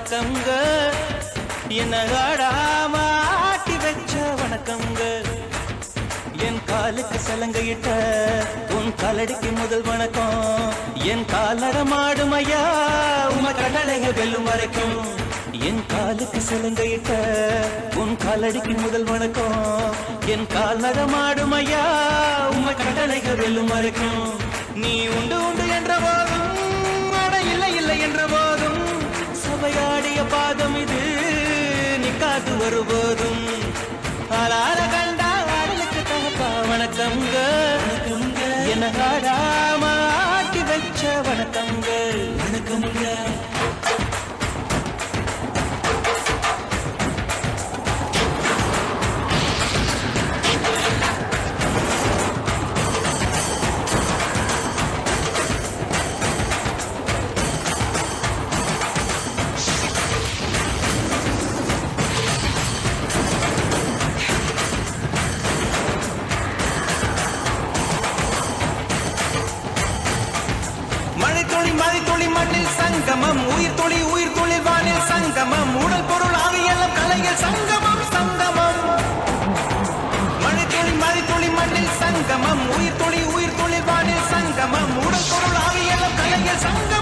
வணக்கங்க. என்ன ஆடாம ஆட்டி வச்ச வணக்கங்க. என் காலுக்கு சலங்கையிட்ட உன் காலடிக்கு முதல் வணக்கம். என் கால் நடமாடும் ஐயா உம கடலைகள் வெல்லும் வரைக்கும். என் காலுக்கு சலங்கையிட்ட உன் காலடிக்கு முதல் வணக்கம். என் கால் நடமாடும் ஐயா உம கடலைகள் வெல்லும் வரைக்கும். நீ உண்டு உண்டு என்ற போதும் அட இல்லை இல்லை என்ற போதும் சபையாடிய பாதம் இது நீ காத்து வருபோதும் ஆளார கண்டா ஆடலுக்கு தகப்பா வணக்கங்க. என்ன ஆடாம ஆட்டி வச்ச வணக்கங்க. வணக்கங்க. மழைத்துளி மண்ணில் சங்கமம். உயிர் துளி வானில் சங்கமம். உடல் பொருள் ஆவியெல்லாம் கலையில் சங்கமம் சங்கமம். மழைத்துளி மண்ணில் சங்கமம். உயிர் துளி வானில் சங்கமம். உடல் பொருள் ஆவியெல்லாம் கலையில் சங்கமம்.